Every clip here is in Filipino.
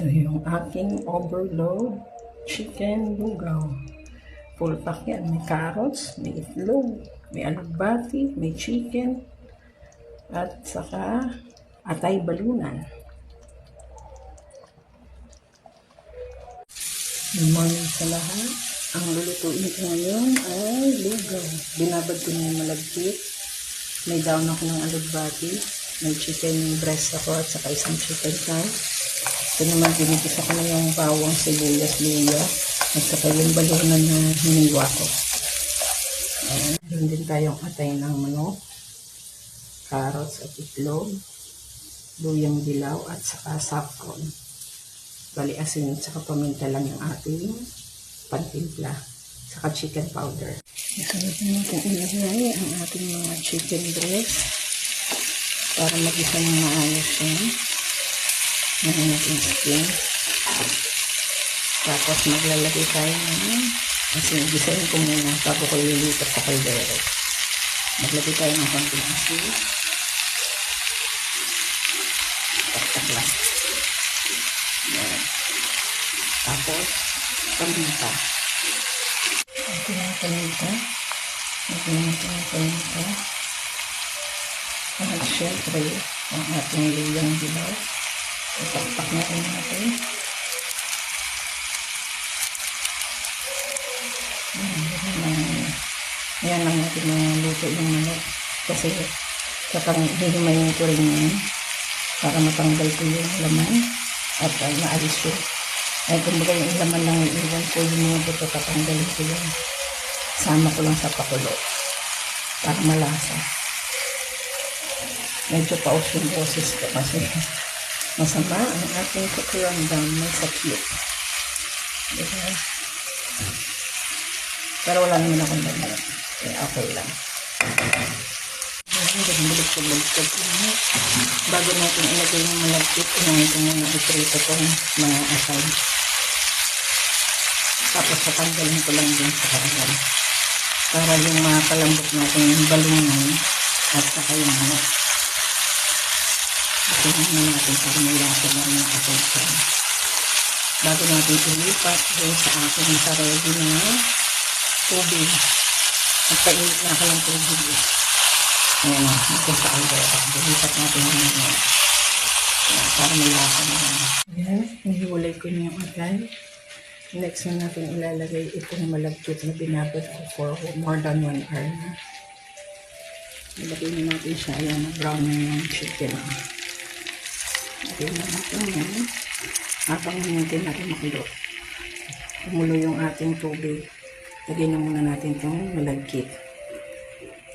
Ito yung aking overload chicken lugaw. Full pack yan. May carrots, may itlog, may alugbati, may chicken, at saka atay balunan. Good morning sa lahat. Ang lulutuin ko ngayon ay lugaw. Binabad ko na yung malagkit. May down ako ng alugbati. May chicken breast ako at saka isang chicken thigh. Ito naman, pinipisa ko na yung bawang, sibuyas, luya, at saka yung balunan na hiniwa ko. Ayan. Meron din tayong atay ng manok, carrots at itlog, luyang dilaw, at saka saffron. Bali asin at saka paminta lang yung ating pantimpla, saka chicken powder. Isunod na natin ilagay ang ating mga chicken breast para mag-isa ng maayos yan. Ngayon natin skin. Tapos maglalagay tayo ng asin. Gisahin ko muna bago ko lilipat sa kaldero. Maglagay tayo ng konting asin. Taktak lang. Yan. Tapos paminta. Ito yung paminta. At syempre ang ating luyang dilaw. Itakpak na rin natin. Ayan lang natin yung luto yung manok. Kasi kapag hihimayin ko rin yun para matanggal ko yung laman at maalis yun. Ay kumbaga yung laman lang iwan ko yung mga buto, tatanggalin ko yun. Sama ko lang sa pakulo para malasa. Medyo paus yung boses ko kasi masama ang ating kakuramdam, may sakit. Diba? Pero wala naman akong dami. Okay lang. Balik-balik bago natin ilagay yung malagkit, inahin ko muna iprito itong mga asal. Tapos patanggalin ko lang din sa karan. Para yung mga palambot natin yung balunan at saka yung manok. Tingnan na natin para may lasa lang ng asal siya. Bago natin ilipat doon sa aking nasaredy na tubig. Nagpainit na ako ng tubig. Ayan o, ito sa aldera. Ilipat natin yung mga para may lasa lang. Ayan, nahiwalay ko na yung atay. Next na natin ilalagay itong malagkit na binabad ko for more than 1 hour na. Ilagay na natin siya. Ayan, brown na yung chicken. Ilagay na natin yan. Habang hinintay natin makulo. Kumulo yung ating tubig. Lagay na muna natin itong malagkit.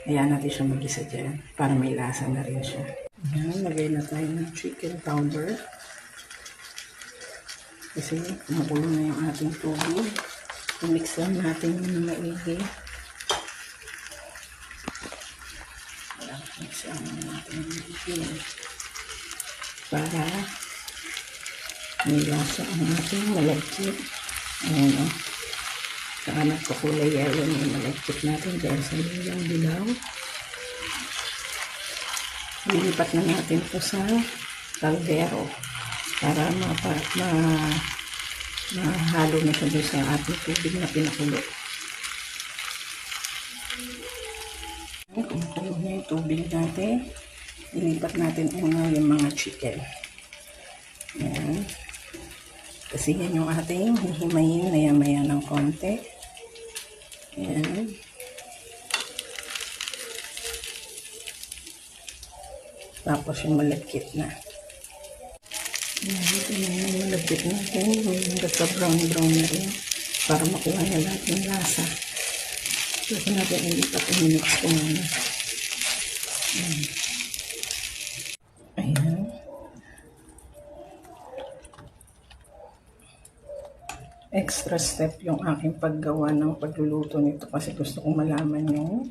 Ayan natin siya mag-isa dyan para may lasa na rin siya. Ayan, lagay na tayo ng chicken powder. Kasi kumukulo na yung ating tubig. I-mix lang natin yung maigi. Ayan, mix lang natin yung maigi. Para may lasa ang ating malagkit. Ayan o. Saka nagpakulay yellow yung malagkit natin dahil sa luyang dilaw. Lilipat na natin ito sa kaldero para mahalo na siya sa ating tubig na pinakulo. Kumukulo na yung tubig natin. Lilipat natin yung mga chicken. Ayan. Kasi yan yung ating hihimayin maya-maya ng konti. Ayan. Tapos yung malagkit na. Ayan, ito na yung malagkit natin. Hanggang sa brown-brown na rin. Para makuha na lahat ng lasa. Kasi natin ilipat ang minix ko muna. Ayan. Ayan. Extra step yung aking paggawa ng pagluluto nito kasi gusto kong malaman yung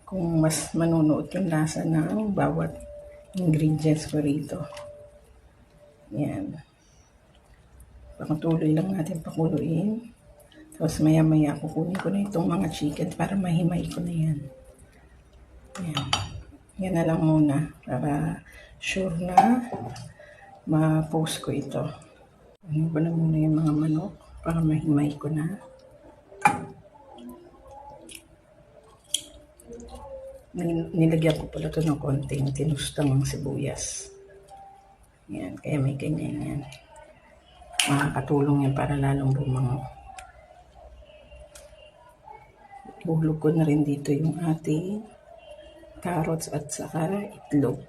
kung mas manunuot yung lasa ng bawat ingredients ko rito. Yan. Patuloy lang natin pakuluin. Tapos maya-maya kukunin ko na itong mga chicken para mahimay ko na yan. Yan. Yan na lang muna para sure na ma-post ko ito. Ano ko na muna yung mga manok para mahimay ko na. Nilagyan ko pala ito ng konting tinustang sibuyas. Yan, kaya may ganyan yan. Makakatulong yan para lalong bumango. Hulog ko na rin dito yung ating carrots at saka itlog.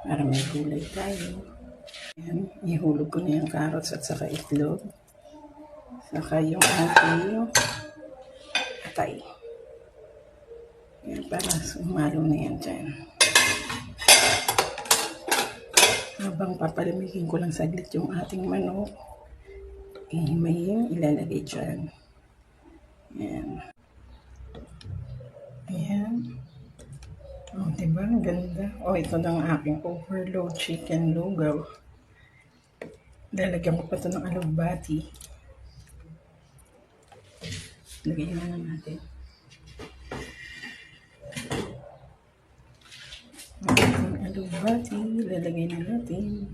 Para may gulay tayo. Yan, ihulog ko na yung carrots at saka itlog. Saka yung ating atay. Yan, para sumalo na yan dyan. Habang papalamigin ko lang saglit yung ating manok, ihimayin, ilalagay dyan. Yan. Ayan. O, diba? Ang ganda. O, ito na ang aking overload chicken lugaw. Lalagyan ko pa ito ng alugbati. Lagyan na natin. Ang alugbati, lalagay na natin.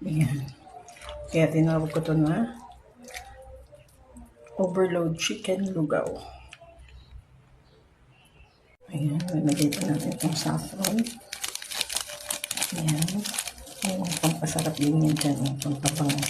Ayan. Kaya tinawag ko ito na overload chicken lugaw. Ayan, lalagay pa natin itong saffron. Ayan. Yung pampasarap din yan dyan, yung pampabango.